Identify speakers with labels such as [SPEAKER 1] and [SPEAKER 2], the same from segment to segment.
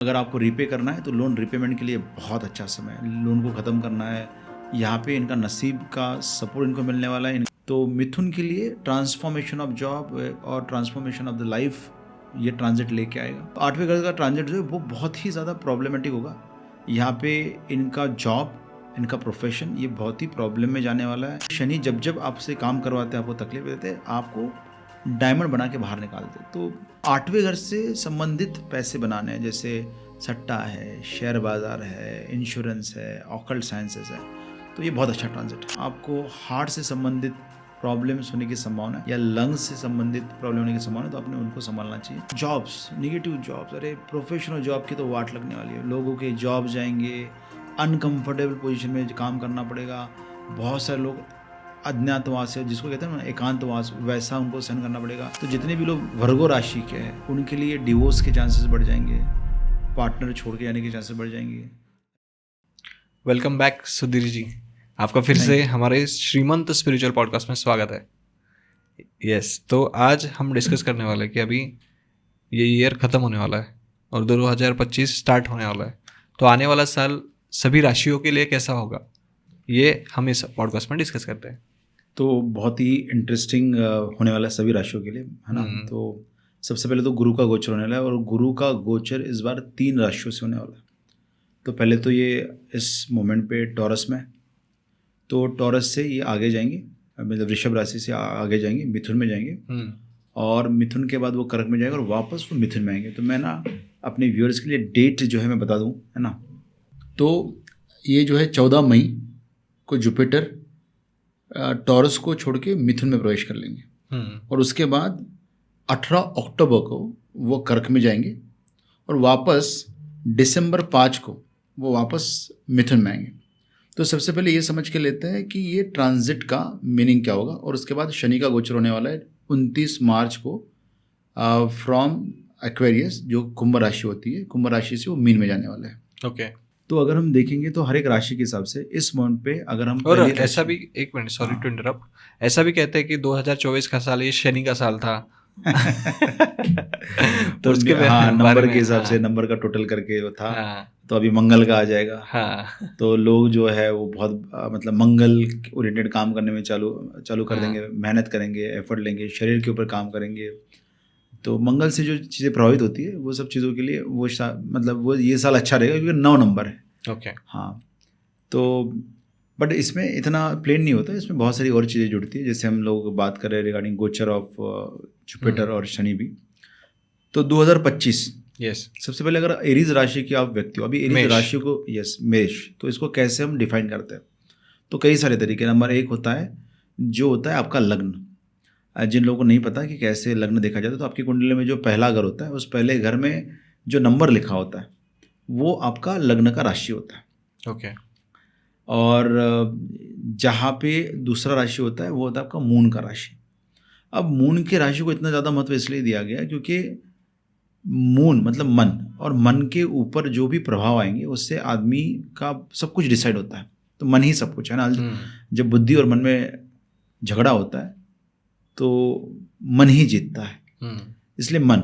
[SPEAKER 1] अगर आपको रीपे करना है तो लोन रीपेमेंट के लिए बहुत अच्छा समय है, लोन को ख़त्म करना है। यहाँ पे इनका नसीब का सपोर्ट इनको मिलने वाला है। तो मिथुन के लिए ट्रांसफॉर्मेशन ऑफ जॉब और ट्रांसफॉर्मेशन ऑफ द लाइफ ये ट्रांजिट लेके आएगा। तो 8वें घर का ट्रांजिट जो है वो बहुत ही ज़्यादा प्रॉब्लमेटिक होगा। यहाँ पे इनका जॉब, इनका प्रोफेशन ये बहुत ही प्रॉब्लम में जाने वाला है। शनि जब जब आपसे काम करवाते हैं, आपको तकलीफ देते हैं, आपको डायमंड बना के बाहर निकालते। तो 8वें घर से संबंधित पैसे बनाने हैं, जैसे सट्टा है, शेयर बाज़ार है, इंश्योरेंस है, ऑकल्ट साइंसेस है, तो ये बहुत अच्छा ट्रांजिट है। आपको हार्ट से संबंधित प्रॉब्लम्स होने की संभावना है या लंग्स से संबंधित प्रॉब्लम होने की संभावना है, तो आपने उनको संभालना चाहिए। जॉब्स, नेगेटिव जॉब्स, अरे प्रोफेशनल जॉब की तो वाट लगने वाली है। लोगों के जॉब जाएंगे, अनकंफर्टेबल पोजीशन में काम करना पड़ेगा। बहुत सारे लोग अज्ञातवास है, जिसको कहते हैं ना एकांतवास, वैसा उनको सहन करना पड़ेगा। तो जितने भी लोग वर्गो राशि के हैं उनके लिए डिवोर्स के चांसेस बढ़ जाएंगे, पार्टनर छोड़ के जाने के चांसेस बढ़ जाएंगे।
[SPEAKER 2] वेलकम बैक सुधीर जी, आपका फिर से हमारे श्रीमंत स्पिरिचुअल पॉडकास्ट में स्वागत है। यस, तो आज हम डिस्कस करने वाले हैं कि अभी ये ईयर ख़त्म होने वाला है और 2025 स्टार्ट होने वाला है। तो आने वाला साल सभी राशियों के लिए कैसा होगा, ये हम इस पॉडकास्ट में डिस्कस करते हैं।
[SPEAKER 1] तो बहुत ही इंटरेस्टिंग होने वाला है सभी राशियों के लिए, है ना। तो सबसे पहले तो गुरु का गोचर होने वाला है, और गुरु का गोचर इस बार 3 राशियों से होने वाला है। तो पहले तो ये इस मोमेंट पे टॉरस में, तो टॉरस से ये आगे जाएंगे, मतलब वृषभ राशि से आगे जाएंगे, मिथुन में जाएंगे, और मिथुन के बाद वो कर्क में जाएगा और वापस वो मिथुन में आएंगे। तो मैं ना अपने व्यूअर्स के लिए डेट जो है मैं बता दूं, है ना। तो ये जो है 14 मई को जुपिटर टॉरस को छोड़ के मिथुन में प्रवेश कर लेंगे, और उसके बाद 18 अक्टूबर को वो कर्क में जाएंगे, और वापस दिसंबर 5 को वो वापस मिथुन में आएंगे। तो सबसे पहले ये समझ के लेते हैं कि ये ट्रांजिट का मीनिंग क्या होगा। और उसके बाद शनि का गोचर होने वाला है 29 मार्च को फ्रॉम एक्वेरियस, जो कुंभ राशि होती है, कुंभ राशि से वो मीन में जाने वाला है।
[SPEAKER 2] ओके।
[SPEAKER 1] तो अगर हम देखेंगे तो हर एक राशि के हिसाब से इस मोमेंट पे अगर हम
[SPEAKER 2] और ऐसा भी, एक मिनट, सॉरी टू इंटरप्ट, ऐसा भी कहते हैं कि 2024 का साल ये शनि का साल था।
[SPEAKER 1] तो उसके नंबर के हिसाब से, नंबर का टोटल करके वो था। तो अभी मंगल का आ जाएगा। तो लोग जो है वो बहुत मतलब मंगल ओरिएंटेड काम करने में चालू कर देंगे, मेहनत करेंगे, एफर्ट लेंगे, शरीर के ऊपर काम करेंगे। तो मंगल से जो चीज़ें प्रभावित होती है वो सब चीज़ों के लिए वो मतलब वो ये साल अच्छा रहेगा, क्योंकि 9 नंबर है।
[SPEAKER 2] ओके।
[SPEAKER 1] हाँ, तो बट इसमें इतना प्लेन नहीं होता, इसमें बहुत सारी और चीज़ें जुड़ती है। जैसे हम लोग बात कर रहे हैं रिगार्डिंग गोचर ऑफ जुपिटर और शनि भी। तो 2025 सबसे पहले अगर एरीज राशि की आप व्यक्ति हो, अभी एरीज राशि को, मेष, तो इसको कैसे हम डिफाइन करते हैं, तो कई सारे तरीके। नंबर 1 होता है जो होता है आपका लग्न। जिन लोगों को नहीं पता कि कैसे लग्न देखा जाता है, तो आपकी कुंडली में जो पहला घर होता है, उस पहले घर में जो नंबर लिखा होता है वो आपका लग्न का राशि होता है।
[SPEAKER 2] ओके।
[SPEAKER 1] और जहाँ पे दूसरा राशि होता है वो होता है आपका मून का राशि। अब मून की राशि को इतना ज़्यादा महत्व इसलिए दिया गया क्योंकि मून मतलब मन, और मन के ऊपर जो भी प्रभाव आएंगे उससे आदमी का सब कुछ डिसाइड होता है। तो मन ही सब कुछ है ना। जब बुद्धि और मन में झगड़ा होता है तो मन ही जीतता है, इसलिए मन।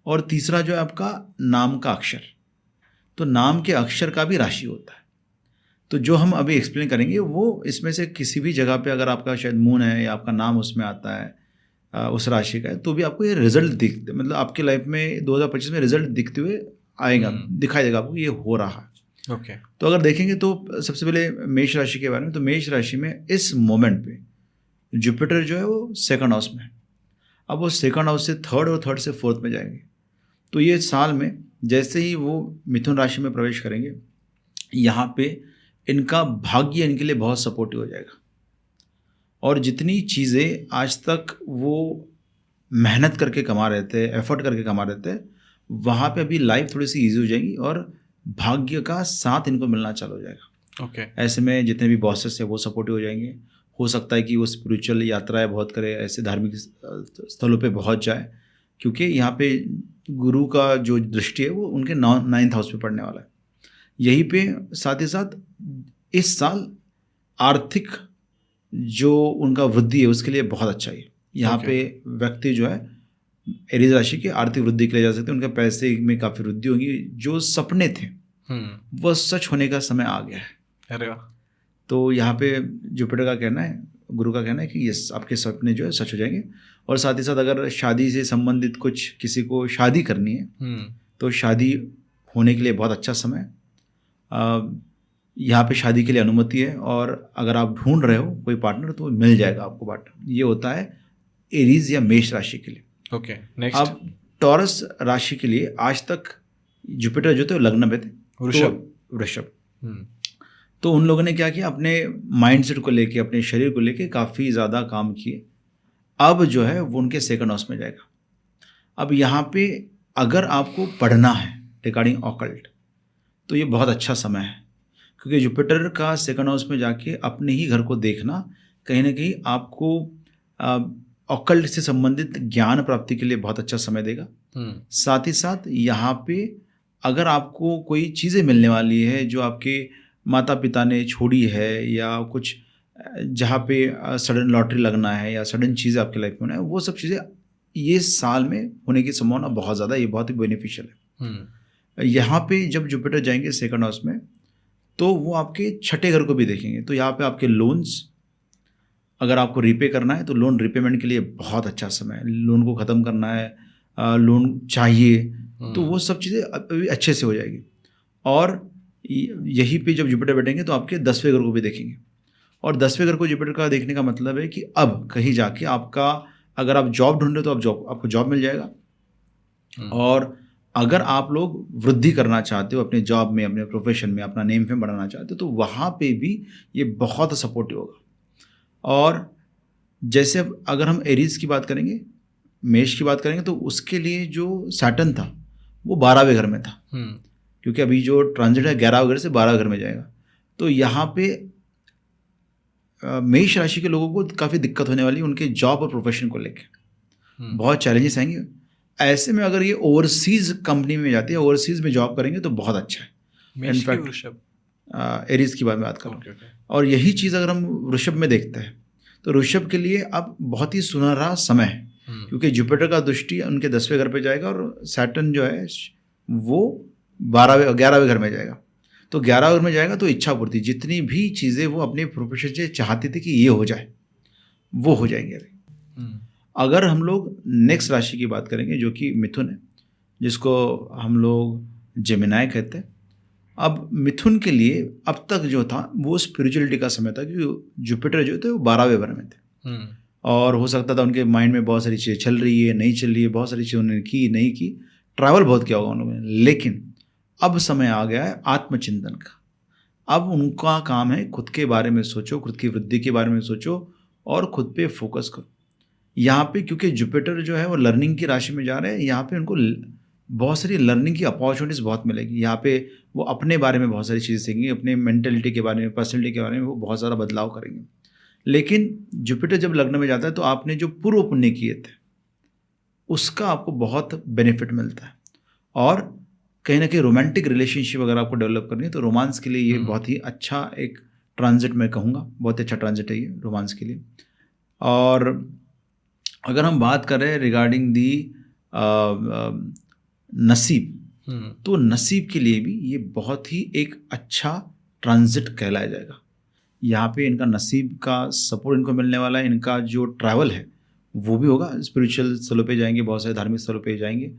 [SPEAKER 1] और तीसरा जो है आपका नाम का अक्षर, तो नाम के अक्षर का भी राशि होता है। तो जो हम अभी एक्सप्लेन करेंगे वो इसमें से किसी भी जगह पे अगर आपका शायद मून है या आपका नाम उसमें आता है उस राशि का है, तो भी आपको ये रिजल्ट दिखते, मतलब आपके लाइफ में 2025 में रिजल्ट दिखते हुए आएगा, दिखाई देगा आपको ये हो रहा है।
[SPEAKER 2] ओके।
[SPEAKER 1] तो अगर देखेंगे तो सबसे पहले मेष राशि के बारे में, तो मेष राशि में इस मोमेंट पे जुपिटर जो है वो 2nd हाउस में, अब वो 2nd हाउस से 3rd और 3rd से 4th में जाएंगे। तो ये साल में जैसे ही वो मिथुन राशि में प्रवेश करेंगे, यहाँ पे इनका भाग्य इनके लिए बहुत सपोर्टिव हो जाएगा, और जितनी चीज़ें आज तक वो मेहनत करके कमा रहे थे, एफर्ट करके कमा रहे थे, वहाँ पे अभी लाइफ थोड़ी सी ईजी हो जाएगी और भाग्य का साथ इनको मिलना चालू हो जाएगा।
[SPEAKER 2] ओके।
[SPEAKER 1] ऐसे में जितने भी बॉसेस हैं वो सपोर्टिव हो जाएंगे। हो सकता है कि वो स्पिरिचुअल यात्राएं बहुत करे, ऐसे धार्मिक स्थलों पे पहुँच जाए, क्योंकि यहाँ पे गुरु का जो दृष्टि है वो उनके 9th हाउस पे पड़ने वाला है। यहीं पे साथ ही साथ इस साल आर्थिक जो उनका वृद्धि है उसके लिए बहुत अच्छा है। यहाँ पे व्यक्ति जो है एरीज राशि की आर्थिक वृद्धि के लिए जा सकते हैं, उनके पैसे में काफ़ी वृद्धि होगी, जो सपने थे वह सच होने का समय आ गया है।
[SPEAKER 2] अरे वाह।
[SPEAKER 1] तो यहाँ पे जुपिटर का कहना है, गुरु का कहना है कि यस, आपके सपने जो है सच हो जाएंगे। और साथ ही साथ अगर शादी से संबंधित कुछ किसी को शादी करनी है तो शादी होने के लिए बहुत अच्छा समय है। यहाँ पे शादी के लिए अनुमति है, और अगर आप ढूंढ रहे हो कोई पार्टनर तो मिल जाएगा आपको पार्टनर। ये होता है एरीज या मेष राशि के लिए।
[SPEAKER 2] Okay, next.
[SPEAKER 1] अब टॉरस राशि के लिए आज तक जुपिटर जो थे वो लग्न में थे, वृषभ। तो उन लोगों ने क्या किया, अपने माइंडसेट को लेके, अपने शरीर को लेके काफ़ी ज़्यादा काम किए। अब जो है वो उनके सेकंड हाउस में जाएगा। अब यहाँ पे अगर आपको पढ़ना है रिगार्डिंग ऑकल्ट तो ये बहुत अच्छा समय है, क्योंकि जुपिटर का सेकंड हाउस में जाके अपने ही घर को देखना कहीं ना कहीं आपको ऑकल्ट से संबंधित ज्ञान प्राप्ति के लिए बहुत अच्छा समय देगा। साथ ही साथ यहाँ पे अगर आपको कोई चीज़ें मिलने वाली है जो आपके माता पिता ने छोड़ी है, या कुछ जहाँ पे सडन लॉटरी लगना है या सडन चीज़ें आपकी लाइफ में होना है, वो सब चीज़ें ये साल में होने की संभावना बहुत ज़्यादा, ये बहुत ही बेनिफिशियल है। यहाँ पे जब जुपिटर जाएंगे सेकंड हाउस में तो वो आपके छठे घर को भी देखेंगे। तो यहाँ पे आपके लोन्स अगर आपको रीपे करना है तो लोन रिपेमेंट के लिए बहुत अच्छा समय है। लोन को ख़त्म करना है, लोन चाहिए, तो वो सब चीज़ें अभी अच्छे से हो जाएगी। और यहीं पे जब जुपिटर बैठेंगे तो आपके 10वें घर को भी देखेंगे, और 10वें घर को जुपिटर का देखने का मतलब है कि अब कहीं जाके आपका, अगर आप जॉब ढूंढ रहे हो तो आपको जॉब मिल जाएगा। और अगर आप लोग वृद्धि करना चाहते हो अपने जॉब में, अपने प्रोफेशन में, अपना नेम फेम बढ़ाना चाहते हो तो वहाँ पे भी ये बहुत सपोर्टिव होगा। और जैसे अगर हम एरीज की बात करेंगे, मेष की बात करेंगे, तो उसके लिए जो सैटर्न था वो 12वें घर में था, क्योंकि अभी जो ट्रांजिट है 11वें घर से 12वें घर में जाएगा। तो यहाँ पे मेष राशि के लोगों को काफ़ी दिक्कत होने वाली है उनके जॉब और प्रोफेशन को लेके, बहुत चैलेंजेस आएंगे। ऐसे में अगर ये ओवरसीज कंपनी में जाती है, ओवरसीज में जॉब करेंगे तो बहुत अच्छा है। इनफैक्ट एरीज की बात करूँ, और यही चीज़ अगर हम वृषभ में देखते हैं तो वृषभ के लिए अब बहुत ही सुनहरा समय है, क्योंकि जुपिटर का दृष्टि उनके 10वें घर पे जाएगा और सैटर्न जो है वो 11वें घर में जाएगा। तो 11वें घर में जाएगा तो इच्छा पूर्ति, जितनी भी चीज़ें वो अपने प्रोफेशन से चाहते थे कि ये हो जाए वो हो जाएंगे अभी। अगर हम लोग नेक्स्ट राशि की बात करेंगे जो कि मिथुन है, जिसको हम लोग जेमिनाई कहते हैं। अब मिथुन के लिए अब तक जो था वो स्पिरिचुअलिटी का समय था, क्योंकि जुपिटर जो थे वो 12वें घर में थे, और हो सकता था उनके माइंड में बहुत सारी चीज़ें चल रही है, नहीं चल रही है, बहुत सारी चीज़ें उन्होंने की नहीं की, ट्रैवल बहुत किया होगा उन लोगों ने। लेकिन अब समय आ गया है आत्मचिंतन का। अब उनका काम है खुद के बारे में सोचो, खुद की वृद्धि के बारे में सोचो और खुद पे फोकस करो। यहाँ पे क्योंकि जुपिटर जो है वो लर्निंग की राशि में जा रहे हैं, यहाँ पे उनको बहुत सारी लर्निंग की अपॉर्चुनिटीज़ बहुत मिलेगी। यहाँ पे वो अपने बारे में बहुत सारी चीज़ें सीखेंगे, अपने मेंटलिटी के बारे में, पर्सनैलिटी के बारे में वो बहुत ज़्यादा बदलाव करेंगे। लेकिन जुपिटर जब लग्न में जाता है तो आपने जो पूर्व पुण्य किए थे उसका आपको बहुत बेनिफिट मिलता है। और कहीं ना कहीं रोमांटिक रिलेशनशिप अगर आपको डेवलप करनी है तो रोमांस के लिए ये बहुत ही अच्छा एक ट्रांजिट मैं कहूँगा, बहुत अच्छा ट्रांजिट है ये रोमांस के लिए। और अगर हम बात करें रिगार्डिंग दी नसीब, तो नसीब के लिए भी ये बहुत ही एक अच्छा ट्रांजिट कहलाया जाएगा। यहाँ पे इनका नसीब का सपोर्ट इनको मिलने वाला है। इनका जो ट्रैवल है वो भी होगा, स्पिरिचुअल स्थलों पे जाएंगे, बहुत सारे धार्मिक स्थलों पे जाएंगे।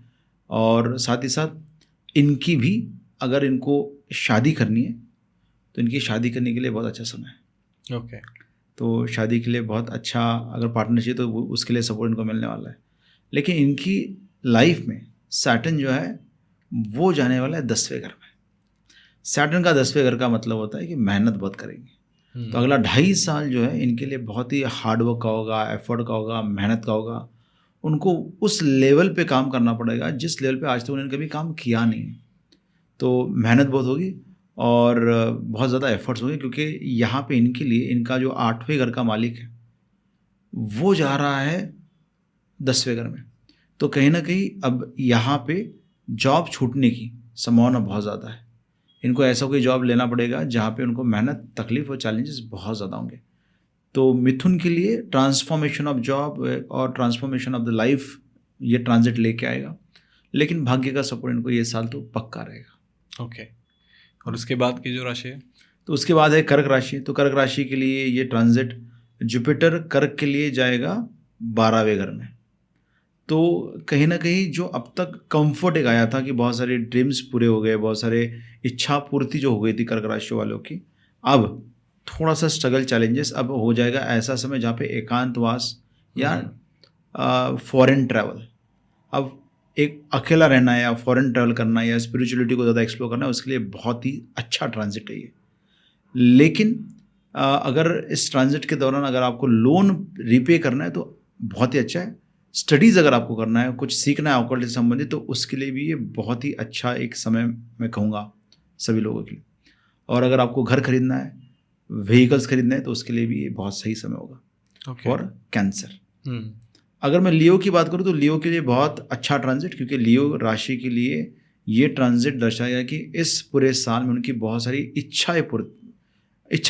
[SPEAKER 1] और साथ ही साथ इनकी भी अगर इनको शादी करनी है तो इनकी शादी करने के लिए बहुत अच्छा समय है।
[SPEAKER 2] ओके।
[SPEAKER 1] तो शादी के लिए बहुत अच्छा अगर पार्टनर चाहिए तो उसके लिए सपोर्ट इनको मिलने वाला है। लेकिन इनकी लाइफ में सैटर्न जो है वो जाने वाला है 10वें घर में। सैटर्न का 10वें घर का मतलब होता है कि मेहनत बहुत करेंगे। तो अगला 2.5 साल जो है इनके लिए बहुत ही हार्डवर्क का होगा, एफर्ट का होगा, मेहनत का होगा। उनको उस लेवल पे काम करना पड़ेगा जिस लेवल पे आज तक उन्होंने कभी काम किया नहीं है। तो मेहनत बहुत होगी और बहुत ज़्यादा एफर्ट्स होंगे, क्योंकि यहाँ पे इनके लिए इनका जो 8वें घर का मालिक है वो जा रहा है 10वें घर में। तो कहीं ना कहीं अब यहाँ पे जॉब छूटने की संभावना बहुत ज़्यादा है। इनको ऐसा कोई जॉब लेना पड़ेगा जहाँ पे उनको मेहनत, तकलीफ और चैलेंजेस बहुत ज़्यादा होंगे। तो मिथुन के लिए ट्रांसफॉर्मेशन ऑफ जॉब और ट्रांसफॉर्मेशन ऑफ द लाइफ ये ट्रांजिट लेके आएगा, लेकिन भाग्य का सपोर्ट इनको ये साल तो पक्का रहेगा।
[SPEAKER 2] ओके। और उसके बाद की जो राशि है,
[SPEAKER 1] तो उसके बाद है कर्क राशि। तो कर्क राशि के लिए ये ट्रांजिट जुपिटर कर्क के लिए जाएगा 12वें घर में। तो कहीं ना कहीं जो अब तक कंफर्ट एक आया था कि बहुत सारे ड्रीम्स पूरे हो गए, बहुत सारे इच्छा पूर्ति जो हो गई थी कर्क राशि वालों की, अब थोड़ा सा स्ट्रगल चैलेंजेस अब हो जाएगा। ऐसा समय जहाँ पे एकांतवास या फॉरेन ट्रैवल, अब एक अकेला रहना या फॉरेन ट्रैवल करना या स्पिरिचुअलिटी को ज़्यादा एक्सप्लोर करना, उसके लिए बहुत ही अच्छा ट्रांजिट है ये। लेकिन अगर इस ट्रांजिट के दौरान अगर आपको लोन रिपे करना है तो बहुत ही अच्छा है। स्टडीज़ अगर आपको करना है, कुछ सीखना है ऑकल्ट से संबंधित, तो उसके लिए भी ये बहुत ही अच्छा एक समय मैं कहूँगा सभी लोगों के लिए। और अगर आपको घर खरीदना है, व्हीकल्स खरीदना है, तो उसके लिए भी ये बहुत सही समय होगा। For cancer. अगर मैं लियो की बात करूँ तो लियो के लिए बहुत अच्छा ट्रांजिट, क्योंकि लियो राशि के लिए ये ट्रांजिट दर्शाया कि इस पूरे साल में उनकी बहुत सारी इच्छा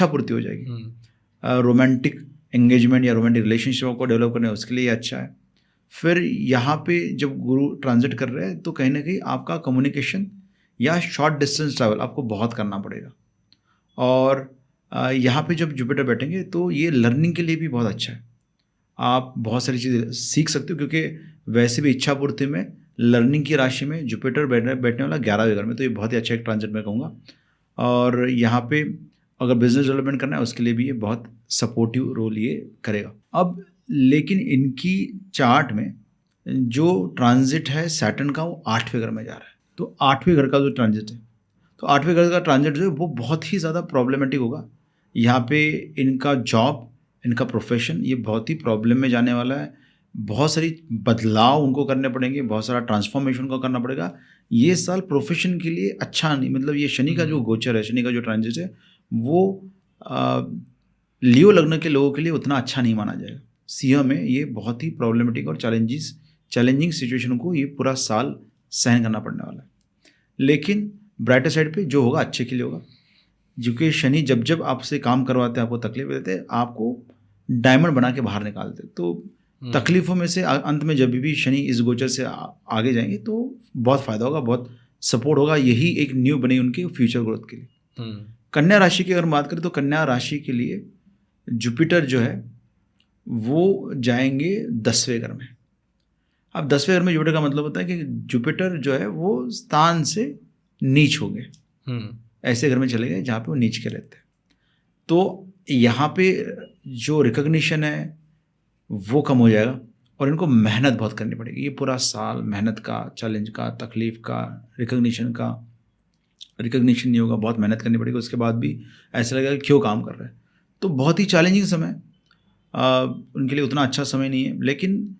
[SPEAKER 1] पूर्ति हो जाएगी। रोमांटिक एंगेजमेंट या रोमांटिक रिलेशनशिप को डेवलप करने उसके लिए अच्छा है। फिर यहाँ पे जब गुरु ट्रांजिट कर रहे हैं तो कहीं ना कहीं आपका कम्युनिकेशन या शॉर्ट डिस्टेंस ट्रैवल आपको बहुत करना पड़ेगा। और यहाँ पे जब जुपिटर बैठेंगे तो ये लर्निंग के लिए भी बहुत अच्छा है। आप बहुत सारी चीज़ें सीख सकते हो, क्योंकि वैसे भी इच्छा पूर्ति में लर्निंग की राशि में जुपिटर बैठने वाला 11वें घर में, तो ये बहुत ही अच्छा एक ट्रांजिट मैं कहूँगा। और यहाँ पे अगर बिजनेस डेवलपमेंट करना है उसके लिए भी ये बहुत सपोर्टिव रोल ये करेगा। अब लेकिन इनकी चार्ट में जो ट्रांजिट है सैटर्न का, वो 8वें घर में जा रहा है। तो 8वें घर का जो ट्रांजिट है, तो 8वें घर का ट्रांजिट जो है वो बहुत ही ज़्यादा प्रॉब्लमेटिक होगा। यहाँ पे इनका जॉब, इनका प्रोफेशन, ये बहुत ही प्रॉब्लम में जाने वाला है। बहुत सारी बदलाव उनको करने पड़ेंगे, बहुत सारा ट्रांसफॉर्मेशन को करना पड़ेगा। ये साल प्रोफेशन के लिए अच्छा नहीं, मतलब ये शनि का जो गोचर है, शनि का जो ट्रांजिट है, वो लियो लग्न के लोगों के लिए उतना अच्छा नहीं माना जाएगा। सिंह में ये बहुत ही प्रॉब्लमेटिक और चैलेंजिंग सिचुएशन को ये पूरा साल सहन करना पड़ने वाला है। लेकिन ब्राइटर साइड पे जो होगा अच्छे के लिए होगा, क्योंकि शनि जब जब आपसे काम करवाते हैं, आपको तकलीफ देते हैं, आपको डायमंड बना के बाहर निकालते हैं। तो तकलीफ़ों में से अंत में जब भी शनि इस गोचर से आगे जाएंगे तो बहुत फ़ायदा होगा, बहुत सपोर्ट होगा। यही एक न्यू बनी उनके फ्यूचर ग्रोथ के लिए। कन्या राशि की अगर बात करें तो कन्या राशि के लिए जुपिटर जो है वो जाएंगे 10वें घर में। अब 10वें घर में जुपिटर का मतलब होता है कि जुपिटर जो है वो स्थान से नीच हो गए, ऐसे घर में चले गए जहाँ पे वो नीच के रहते हैं। तो यहाँ पे जो रिकग्निशन है वो कम हो जाएगा और इनको मेहनत बहुत करनी पड़ेगी। ये पूरा साल मेहनत का, चैलेंज का, तकलीफ का, रिकग्निशन नहीं होगा, बहुत मेहनत करनी पड़ेगी। उसके बाद भी ऐसा लगेगा कि क्यों काम कर रहे हैं। तो बहुत ही चैलेंजिंग समय उनके लिए, उतना अच्छा समय नहीं है। लेकिन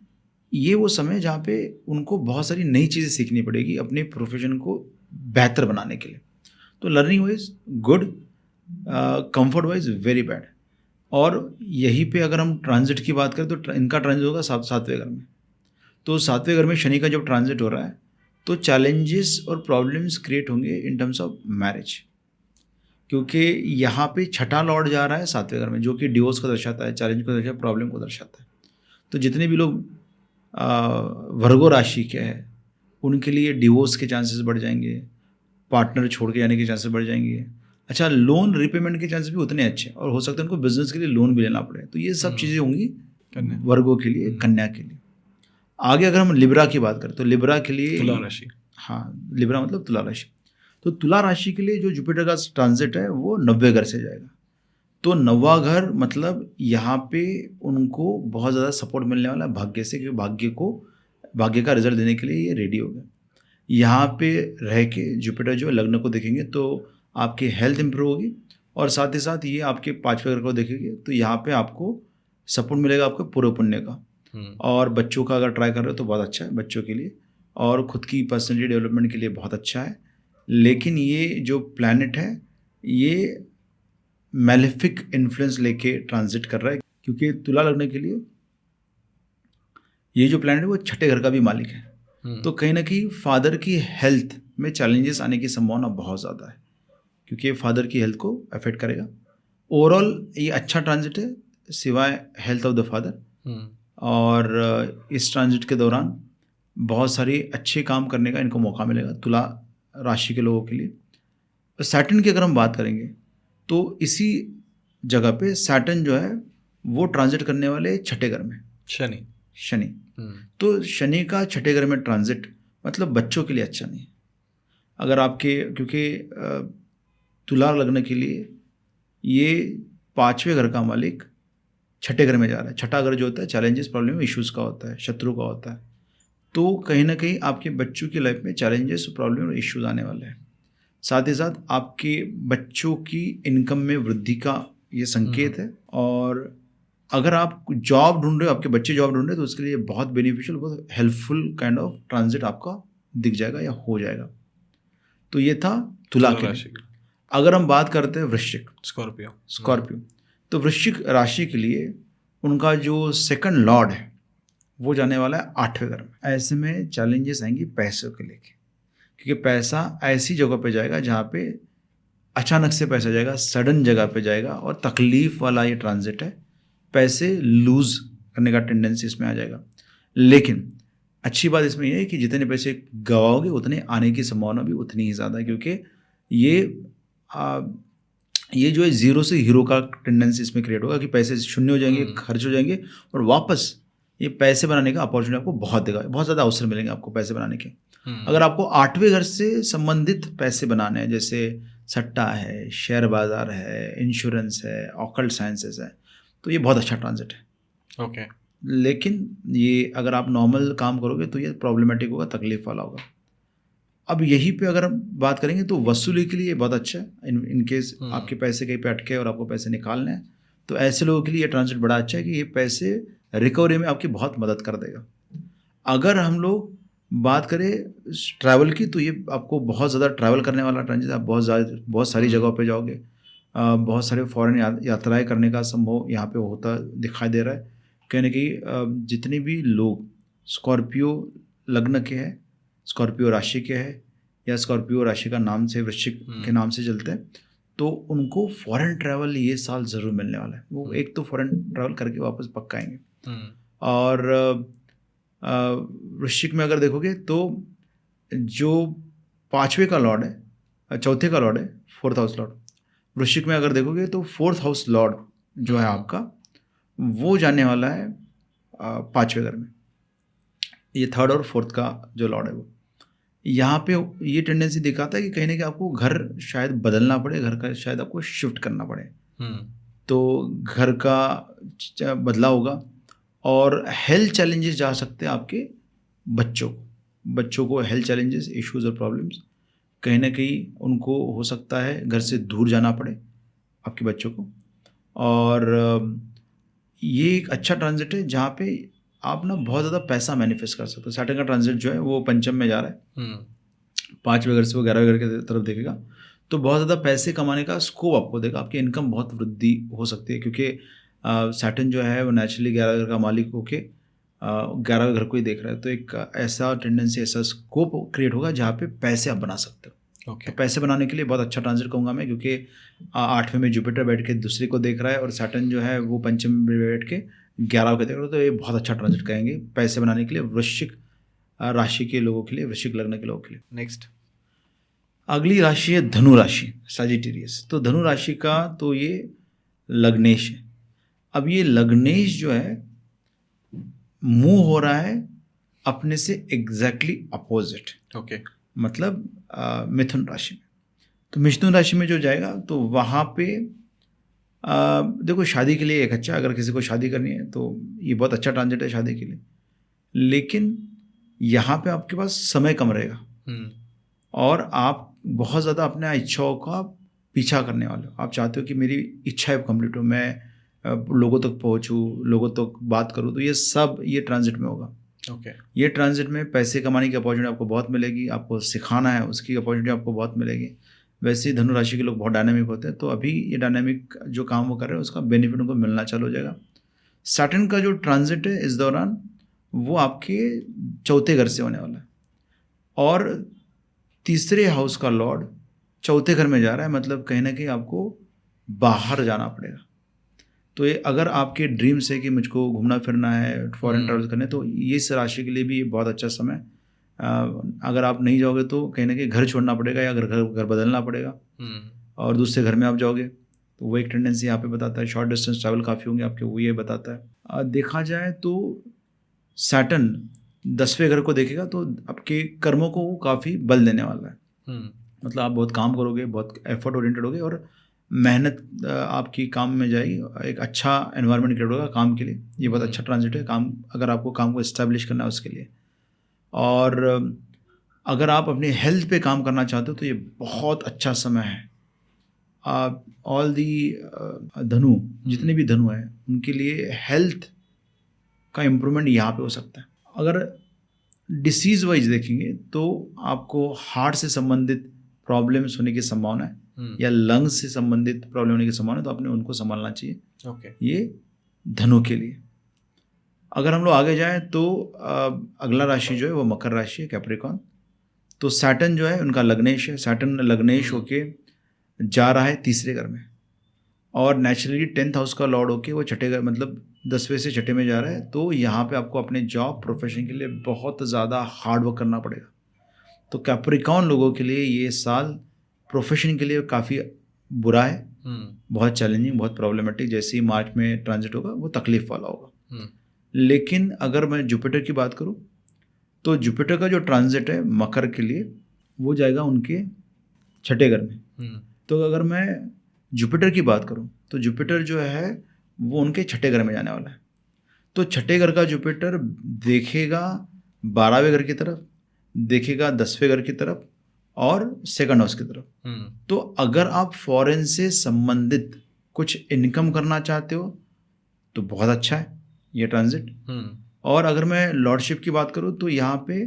[SPEAKER 1] ये वो समय जहाँ पे उनको बहुत सारी नई चीज़ें सीखनी पड़ेगी अपने प्रोफेशन को बेहतर बनाने के लिए। तो learning wise good, comfort wise very bad. और यहीं पे अगर हम ट्रांजिट की बात करें तो इनका ट्रांजिट होगा 7वें घर में। तो 7वें घर में शनि का जब ट्रांजिट हो रहा है तो चैलेंजेस और प्रॉब्लम्स क्रिएट होंगे इन टर्म्स ऑफ मैरिज, क्योंकि यहाँ पे छठा लॉर्ड जा रहा है 7वें घर में, जो कि डिवोर्स को दर्शाता है, चैलेंज को दर्शाता है, प्रॉब्लम को दर्शाता है। तो जितने भी लोग वर्गो राशि के हैं उनके लिए डिवोर्स के चांसेस बढ़ जाएंगे, पार्टनर छोड़ के जाने के चांसेस बढ़ जाएंगे। अच्छा, लोन रिपेमेंट के चांसेस भी उतने अच्छे हैं और हो सकता है उनको बिजनेस के लिए लोन भी लेना पड़े। तो ये सब चीज़ें होंगी वर्गो के लिए, कन्या के लिए। आगे अगर हम लिब्रा की बात करें तो लिब्रा के लिए
[SPEAKER 2] तुला राशि,
[SPEAKER 1] हाँ, लिब्रा मतलब तुला राशि। तो तुला राशि के लिए जो जुपिटर का ट्रांजिट है वो 9वें घर से जाएगा। तो 9वां घर मतलब यहाँ पे उनको बहुत ज़्यादा सपोर्ट मिलने वाला है भाग्य से, क्योंकि भाग्य का रिजल्ट देने के लिए ये रेडी हो गए। यहाँ पे रह के जुपिटर जो लग्न को देखेंगे तो आपकी हेल्थ इंप्रूव होगी और साथ ही साथ ये आपके 5वें घर को देखेंगे तो यहाँ पे आपको सपोर्ट मिलेगा आपके पूर्व पुण्य का। और बच्चों का अगर ट्राई कर रहे हो तो बहुत अच्छा है बच्चों के लिए, और खुद की पर्सनैलिटी डेवलपमेंट के लिए बहुत अच्छा है। लेकिन ये जो प्लैनेट है ये मैलेफिक इन्फ्लुएंस लेके ट्रांजिट कर रहा है, क्योंकि तुला लग्न के लिए ये जो प्लैनेट है वो छठे घर का भी मालिक है। तो कहीं ना कहीं फादर की हेल्थ में चैलेंजेस आने की संभावना बहुत ज़्यादा है, क्योंकि फादर की हेल्थ को अफेक्ट करेगा। ओवरऑल ये अच्छा ट्रांजिट है सिवाय हेल्थ ऑफ द फादर। और इस ट्रांजिट के दौरान बहुत सारी अच्छे काम करने का इनको मौका मिलेगा तुला राशि के लोगों के लिए। सैटर्न की अगर हम बात करेंगे तो इसी जगह पे सैटर्न जो है वो ट्रांजिट करने वाले छठे घर में, शनि। तो शनि का छठे घर में ट्रांजिट मतलब बच्चों के लिए अच्छा नहीं है। अगर आपके, क्योंकि तुला लग्न के लिए ये 5वें घर का मालिक छठे घर में जा रहा है। छठा घर जो होता है चैलेंजेस, प्रॉब्लम, इश्यूज का होता है, शत्रु का होता है। तो कहीं ना कहीं आपके बच्चों की लाइफ में चैलेंजेस, प्रॉब्लम और इश्यूज आने वाले हैं। साथ ही साथ आपके बच्चों की इनकम में वृद्धि का ये संकेत है। और अगर आप जॉब ढूंढ रहे हो, आपके बच्चे जॉब ढूंढ रहे हो, तो उसके लिए बहुत बेनिफिशियल, बहुत हेल्पफुल काइंड ऑफ ट्रांजिट आपका दिख जाएगा या हो जाएगा। तो ये था तुला के लिए। अगर हम बात करते हैं वृश्चिक, स्कॉर्पियो, तो वृश्चिक राशि के लिए उनका जो सेकंड लॉर्ड है वो जाने वाला है 8वें घर में। ऐसे में चैलेंजेस आएंगी पैसों के लेके, क्योंकि पैसा ऐसी जगह पे जाएगा जहाँ पे अचानक से पैसा जाएगा, सडन जगह पे जाएगा, और तकलीफ वाला ये ट्रांजिट है। पैसे लूज करने का टेंडेंसी इसमें आ जाएगा। लेकिन अच्छी बात इसमें यह है कि जितने पैसे गवाओगे उतने आने की संभावना भी उतनी ही ज़्यादा है, क्योंकि ये जो है जीरो से हीरो का टेंडेंसी इसमें क्रिएट होगा कि पैसे शून्य हो जाएंगे, खर्च हो जाएंगे, और वापस ये पैसे बनाने का अपॉर्चुनिटी आपको बहुत देगा, बहुत ज़्यादा अवसर मिलेंगे आपको पैसे बनाने के। अगर आपको 8वें घर से संबंधित पैसे बनाने हैं, जैसे सट्टा है, शेयर बाजार है, इंश्योरेंस है, ऑकल्ट साइंसेस है, तो ये बहुत अच्छा ट्रांजिट है।
[SPEAKER 2] ओके।
[SPEAKER 1] लेकिन ये अगर आप नॉर्मल काम करोगे तो ये प्रॉब्लमेटिक होगा, तकलीफ वाला होगा। अब यहीं पे अगर हम बात करेंगे तो वसूली के लिए बहुत अच्छा है। इन केस आपके पैसे कहीं पे अटके और आपको पैसे निकालने हैं, तो ऐसे लोगों के लिए ये ट्रांजिट बड़ा अच्छा है कि ये पैसे रिकवरी में आपकी बहुत मदद कर देगा। अगर हम लोग बात करें ट्रैवल की, तो ये आपको बहुत ज़्यादा ट्रैवल करने वाला ट्रांजिट। आप बहुत सारी जगहों पे जाओगे, बहुत सारे फॉरेन यात्राएं करने का संभव यहाँ पे होता दिखाई दे रहा है। कहीं ना कहीं जितने भी लोग स्कॉर्पियो लग्न के हैं, स्कॉर्पियो राशि के हैं, या स्कॉर्पियो राशि का नाम से वृश्चिक के नाम से चलते हैं, तो उनको फॉरेन ट्रैवल ये साल ज़रूर मिलने वाला है। वो एक तो फॉरेन ट्रैवल करके वापस पक्का आएंगे। और वृश्चिक में अगर देखोगे तो जो 5वें का लॉर्ड है, चौथे का लॉर्ड है, 4th हाउस लॉर्ड। वृश्चिक में अगर देखोगे तो 4th हाउस लॉर्ड जो है आपका, वो जाने वाला है 5वें घर में। ये 3rd और 4th का जो लॉर्ड है वो यहाँ पे ये टेंडेंसी दिखाता है कि कहीं ना कहीं आपको घर शायद बदलना पड़े, घर का शायद आपको शिफ्ट करना पड़े। तो घर का बदलाव होगा, और हेल्थ चैलेंजेस जा सकते हैं आपके बच्चों को हेल्थ चैलेंजेस, इश्यूज और प्रॉब्लम्स कहीं ना कहीं उनको हो सकता है घर से दूर जाना पड़े आपके बच्चों को। और ये एक अच्छा ट्रांजिट है जहाँ पे आप ना बहुत ज़्यादा पैसा मैनिफेस्ट कर सकते हो। सैटर्न का ट्रांजिट जो है वो पंचम में जा रहा है, 5वें घर से वो 11वें घर की तरफ देखेगा, तो बहुत ज़्यादा पैसे कमाने का स्कोप आपको देगा। आपकी इनकम बहुत वृद्धि हो सकती है, क्योंकि सैटर्न जो है वो नेचुरली 11वें घर का मालिक होके 11वें घर को ही देख रहा है। तो एक ऐसा टेंडेंसी, ऐसा स्कोप क्रिएट होगा जहाँ पे पैसे आप बना सकते हो। तो पैसे बनाने के लिए बहुत अच्छा ट्रांजिट कहूँगा मैं, क्योंकि 8वें में जुपिटर बैठ के दूसरे को देख रहा है, और सैटर्न जो है वो पंचम में बैठ के 11 को देख रहा है। तो ये बहुत अच्छा ट्रांजिट कहेंगे पैसे बनाने के लिए वृश्चिक राशि के लोगों के लिए, वृश्चिक लग्न के लोगों के लिए।
[SPEAKER 2] नेक्स्ट
[SPEAKER 1] अगली राशि है धनु राशि, सजिटेरियस। तो धनु राशि का तो ये लग्नेश है। अब ये लग्नेश जो है मूव हो रहा है अपने से एग्जैक्टली अपोजिट।
[SPEAKER 2] ओके।
[SPEAKER 1] मतलब मिथुन राशि में। तो मिथुन राशि में जो जाएगा तो वहाँ पे देखो शादी के लिए एक अच्छा, अगर किसी को शादी करनी है तो ये बहुत अच्छा ट्रांजिट है शादी के लिए। लेकिन यहाँ पे आपके पास समय कम रहेगा, और आप बहुत ज़्यादा अपने इच्छाओं का पीछा करने वाले हो। आप चाहते हो कि मेरी इच्छाएं कंप्लीट हो, मैं लोगों तक पहुँचूँ, लोगों तक बात करूँ, तो ये सब ये ट्रांजिट में होगा।
[SPEAKER 2] ओके।
[SPEAKER 1] ये ट्रांजिट में पैसे कमाने की अपॉर्चुनिटी आपको बहुत मिलेगी, आपको सिखाना है उसकी अपॉर्चुनिटी आपको बहुत मिलेगी। वैसे ही धनु राशि के लोग बहुत डायनामिक होते हैं, तो अभी ये डायनामिक जो काम वो कर रहे हैं उसका बेनिफिट उनको मिलना चालू हो जाएगा। सैटर्न का जो ट्रांजिट है इस दौरान वो आपके 4थे घर से होने वाला है, और 3रे हाउस का लॉर्ड 4थे घर में जा रहा है। मतलब कहीं ना कहीं आपको बाहर जाना पड़ेगा। तो ये अगर आपके ड्रीम्स है कि मुझको घूमना फिरना है, फॉरेन ट्रैवल करना है, तो ये इस राशि के लिए भी बहुत अच्छा समय है। अगर आप नहीं जाओगे तो कहीं ना कहीं घर छोड़ना पड़ेगा या घर बदलना पड़ेगा और दूसरे घर में आप जाओगे, तो वो एक टेंडेंसी यहाँ पे बताता है। शॉर्ट डिस्टेंस ट्रैवल काफ़ी होंगे आपके, वो ये बताता है। देखा जाए तो सैटर्न 10वें घर को देखेगा तो आपके कर्मों को वो काफ़ी बल देने वाला है। मतलब आप बहुत काम करोगे, बहुत एफर्ट ओरिएंटेड होगे और मेहनत आपकी काम में जाएगी, एक अच्छा एनवायरनमेंट क्रिएट होगा काम के लिए। ये बहुत अच्छा ट्रांजिट है काम, अगर आपको काम को इस्टेब्लिश करना है उसके लिए। और अगर आप अपने हेल्थ पे काम करना चाहते हो तो ये बहुत अच्छा समय है। आप ऑल दी धनु, जितने भी धनु हैं उनके लिए हेल्थ का इम्प्रूवमेंट यहाँ पे हो सकता है। अगर डिसीज़ वाइज देखेंगे तो आपको हार्ट से संबंधित प्रॉब्लम्स होने की संभावना है या लंग्स से संबंधित प्रॉब्लम होने की संभावना है, तो आपने उनको संभालना चाहिए। ये धनु के लिए। अगर हम लोग आगे जाएं तो अगला राशि जो है वो मकर राशि है, कैप्रिकॉर्न। तो सैटर्न जो है उनका लग्नेश है। सैटर्न लग्नेश होके जा रहा है 3रे घर में और नेचुरली 10th हाउस का लॉर्ड होके वो छठे घर, मतलब 10वें से छठे में जा रहा है। तो यहाँ पे आपको अपने जॉब प्रोफेशन के लिए बहुत ज़्यादा हार्ड वर्क करना पड़ेगा। तो कैप्रिकॉर्न लोगों के लिए ये साल प्रोफेशन के लिए काफ़ी बुरा है, बहुत चैलेंजिंग, बहुत प्रॉब्लमेटिक। जैसे ही मार्च में ट्रांजिट होगा वो तकलीफ वाला होगा। लेकिन अगर मैं जुपिटर की बात करूँ तो जुपिटर का जो ट्रांजिट है मकर के लिए वो जाएगा उनके छठे घर में। तो अगर मैं जुपिटर की बात करूं तो जुपिटर जो है वो उनके छठे घर में जाने वाला है। तो छठे घर का जुपिटर देखेगा 12वें घर की तरफ, देखेगा 10वें घर की तरफ और सेकंड हाउस की तरफ। तो अगर आप फॉरेन से संबंधित कुछ इनकम करना चाहते हो तो बहुत अच्छा है ये ट्रांजिट। और अगर मैं लॉर्डशिप की बात करूं तो यहाँ पे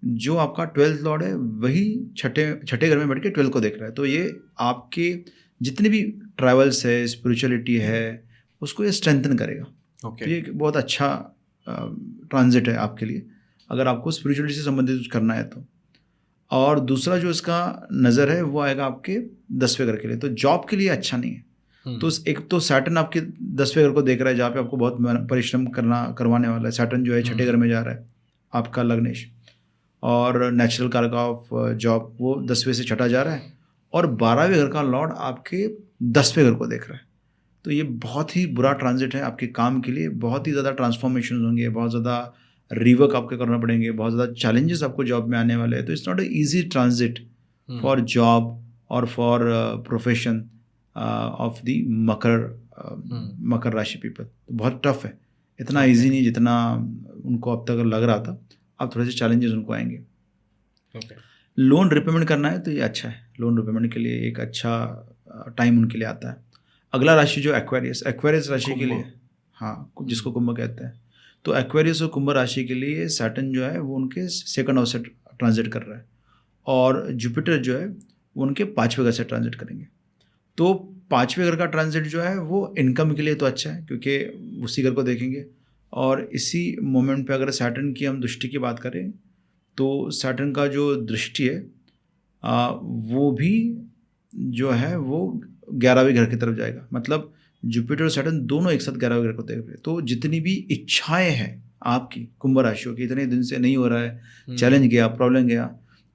[SPEAKER 1] जो आपका 12th लॉर्ड है वही छठे घर में बैठ के 12 को देख रहा है। तो ये आपके जितने भी ट्रैवल्स है, स्पिरिचुअलिटी है, उसको ये स्ट्रेंथन करेगा। तो ये एक बहुत अच्छा ट्रांजिट है आपके लिए अगर आपको स्पिरिचुअलिटी से संबंधित कुछ करना है तो। और दूसरा जो इसका नज़र है वो आएगा आपके 10वें घर के लिए, तो जॉब के लिए अच्छा नहीं है। तो एक तो सैटर्न आपके 10वें घर को देख रहा है जहाँ पे आपको बहुत परिश्रम करवाने वाला है। सैटर्न जो है छठे घर में जा रहा है आपका लग्नेश, और नेचुरल कारक ऑफ जॉब वो 10वें से छठा जा रहा है और 12वें घर का लॉर्ड आपके 10वें घर को देख रहा है। तो ये बहुत ही बुरा ट्रांजिट है आपके काम के लिए। बहुत ही ज़्यादा ट्रांसफॉर्मेशन होंगे, बहुत ज़्यादा रिवर्क आपके करना पड़ेंगे, बहुत ज़्यादा चैलेंजेस आपको जॉब में आने वाले हैं। तो it's not a easy transit for job और फॉर प्रोफेशन ऑफ द मकर राशि पीपल। तो बहुत टफ है, इतना ईजी नहीं जितना उनको अब तक लग रहा था। अब थोड़े से चैलेंजेस उनको आएंगे। लोन रिपेमेंट करना है तो ये अच्छा है, लोन रिपेमेंट के लिए एक अच्छा टाइम उनके लिए आता है। अगला राशि जो एक्वेरियस राशि के लिए, हाँ, जिसको कुंभ कहते हैं, तो एक्वेरियस और कुंभ राशि के लिए सैटर्न जो है वो उनके सेकंड हाउस से ट्रांजिट कर रहा है और जुपिटर जो है वो उनके 5वें घर से ट्रांजिट करेंगे। तो 5वें घर का ट्रांजिट जो है वो इनकम के लिए तो अच्छा है क्योंकि उसी घर को देखेंगे। और इसी मोमेंट पे अगर सैटर्न की हम दृष्टि की बात करें तो सैटर्न का जो दृष्टि है वो भी जो है वो 11वें घर की तरफ जाएगा। मतलब जुपिटर और सैटर्न दोनों एक साथ 11वें घर को देख रहे हैं। तो जितनी भी इच्छाएं हैं आपकी कुंभ राशियों की, इतने दिन से नहीं हो रहा है, चैलेंज गया, प्रॉब्लम गया,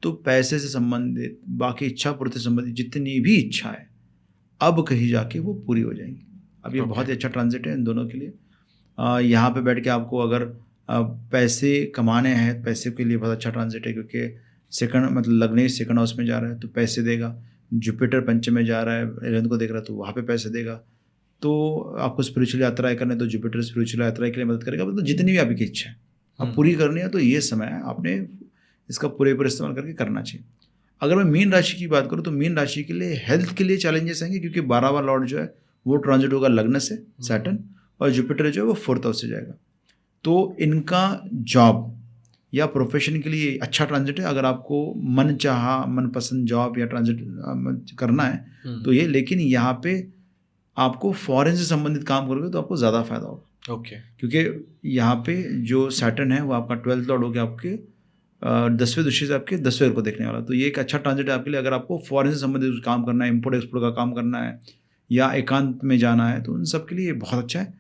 [SPEAKER 1] तो पैसे से संबंधित, बाकी इच्छा पूर्ति से संबंधित जितनी भी इच्छाएं अब कहीं जाके वो पूरी हो जाएंगी। अब ये बहुत ही अच्छा ट्रांजिट है इन दोनों के लिए। यहाँ पे बैठ के आपको अगर पैसे कमाने हैं, पैसे के लिए बहुत अच्छा ट्रांजिट है क्योंकि मतलब लग्नेश सेकंड हाउस में जा रहा है तो पैसे देगा। जुपिटर पंचम में जा रहा है, 11th को देख रहा है तो वहाँ पे पैसे देगा। तो आपको स्पिरिचुअल यात्राएं करने तो जुपिटर स्पिरिचुअल यात्रा के लिए मदद करेगा। मतलब जितनी भी आपकी इच्छा है अब पूरी करनी है तो ये समय है, आपने इसका पूरे इस्तेमाल करके करना चाहिए। अगर मैं मीन राशि की बात करूँ तो मीन राशि के लिए हेल्थ के लिए चैलेंजेस आएंगे क्योंकि 12वां लॉर्ड जो है वो ट्रांजिट होगा लग्न से सैटर्न, और जुपिटर जो है वो 4th हाउस से जाएगा। तो इनका जॉब या प्रोफेशन के लिए अच्छा ट्रांजिट है। अगर आपको मनपसंद जॉब या ट्रांजिट करना है तो ये, लेकिन यहाँ पे आपको फॉरेन से संबंधित काम करोगे तो आपको ज़्यादा फायदा होगा। क्योंकि यहाँ पे जो सैटर्न है वो आपका 12th लॉर्ड हो गया आपके 10वें दृष्टि से आपके 10वें घर को देखने वाला। तो ये एक अच्छा ट्रांजिट है आपके लिए अगर आपको फॉरेन से संबंधित काम करना है, इम्पोर्ट एक्सपोर्ट का काम करना है या एकांत में जाना है, तो उन सब के लिए ये बहुत अच्छा है।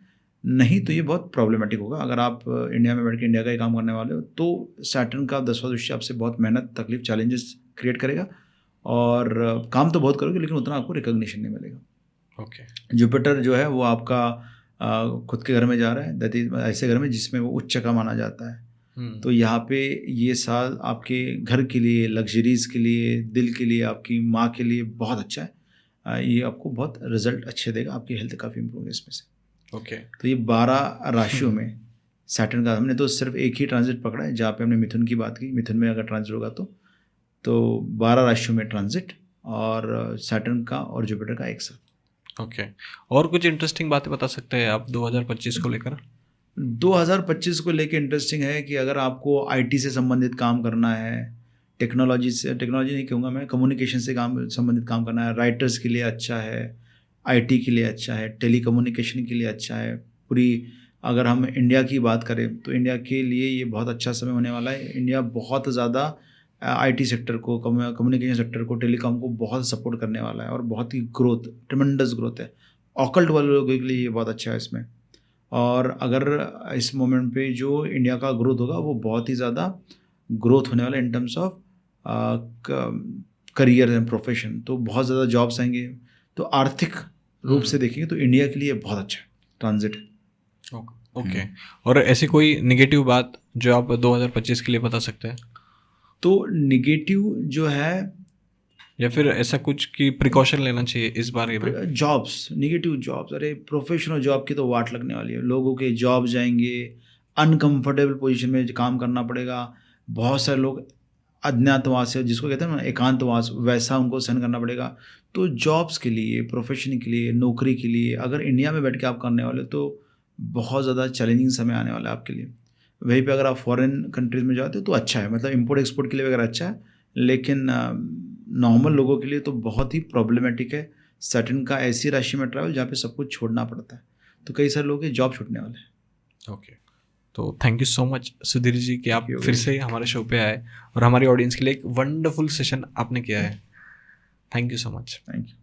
[SPEAKER 1] नहीं तो ये बहुत प्रॉब्लमेटिक होगा। अगर आप इंडिया में बैठ के इंडिया का ही काम करने वाले हो तो सैटर्न का 10वां दृश्य आपसे बहुत मेहनत, तकलीफ, चैलेंजेस क्रिएट करेगा और काम तो बहुत करोगे लेकिन उतना आपको रिकॉग्निशन नहीं मिलेगा।
[SPEAKER 2] ओके।
[SPEAKER 1] जुपिटर जो है वो आपका खुद के घर में जा रहा है, दैट इज ऐसे घर में जिसमें वो उच्च का माना जाता है। तो यहाँ पे ये साल आपके घर के लिए, लग्जरीज के लिए, दिल के लिए, आपकी माँ के लिए बहुत अच्छा है। ये आपको बहुत रिजल्ट अच्छे देगा, आपकी हेल्थ काफ़ी इंप्रूव होगी इसमें से।
[SPEAKER 2] ओके।
[SPEAKER 1] तो ये 12 राशियों में सैटर्न का, हमने तो सिर्फ एक ही ट्रांजिट पकड़ा है जहाँ पे हमने मिथुन की बात की। मिथुन में अगर ट्रांजिट होगा तो 12 राशियों में ट्रांजिट और सैटर्न का और जुपिटर का एक साथ।
[SPEAKER 2] ओके। और कुछ इंटरेस्टिंग बातें बता सकते हैं आप 2025 को लेकर?
[SPEAKER 1] 2025 को लेकर इंटरेस्टिंग है कि अगर आपको आईटी से संबंधित काम करना है, टेक्नोलॉजी नहीं कहूँगा मैं, कम्युनिकेशन से संबंधित काम करना है, राइटर्स के लिए अच्छा है, आईटी के लिए अच्छा है, टेलीकम्युनिकेशन के लिए अच्छा है। पूरी अगर हम इंडिया की बात करें तो इंडिया के लिए ये बहुत अच्छा समय होने वाला है। इंडिया बहुत ज़्यादा आईटी सेक्टर को, कम्युनिकेशन सेक्टर को, टेलीकॉम को बहुत सपोर्ट करने वाला है और बहुत ही ग्रोथ, ट्रिमेंडस ग्रोथ है। ऑकल्ट वाले लोगों के लिए ये बहुत अच्छा है इसमें। और अगर इस मोमेंट पे जो इंडिया का ग्रोथ होगा वो बहुत ही ज़्यादा ग्रोथ होने वाला है in terms of career and profession. तो बहुत ज़्यादा जॉब्स आएंगे। तो आर्थिक रूप से देखेंगे तो इंडिया के लिए बहुत अच्छा ट्रांजिट है।
[SPEAKER 2] ओके। और ऐसी कोई निगेटिव बात जो आप 2025 के लिए बता सकते हैं?
[SPEAKER 1] तो निगेटिव जो है,
[SPEAKER 2] या फिर ऐसा कुछ कि प्रिकॉशन लेना चाहिए इस बारे में?
[SPEAKER 1] जॉब्स, निगेटिव जॉब्स, अरे प्रोफेशनल जॉब की तो वाट लगने वाली है। लोगों के जॉब जाएंगे, अनकंफर्टेबल पोजीशन में काम करना पड़ेगा। बहुत सारे लोग अज्ञातवास है, जिसको कहते हैं ना एकांतवास, वैसा उनको सहन करना पड़ेगा। तो जॉब्स के लिए, प्रोफेशन के लिए, नौकरी के लिए अगर इंडिया में बैठ के आप करने वाले तो बहुत ज़्यादा चैलेंजिंग समय आने वाला है आपके लिए। वहीं पे अगर आप फॉरेन कंट्रीज़ में जाते हो तो अच्छा है, मतलब इंपोर्ट एक्सपोर्ट के लिए वगैरह अच्छा है, लेकिन नॉर्मल लोगों के लिए तो बहुत ही प्रॉब्लमेटिक है। सैटर्न का ऐसी राशि में ट्रैवल जहाँ पे सब कुछ छोड़ना पड़ता है, तो कई सारे लोगों के जॉब छूटने वाले हैं।
[SPEAKER 2] ओके। तो thank you so much Sudhir ji कि आप फिर से हमारे शो पे आए और हमारी ऑडियंस के लिए एक वंडरफुल सेशन आपने किया है। Thank you so much.
[SPEAKER 1] Thank you.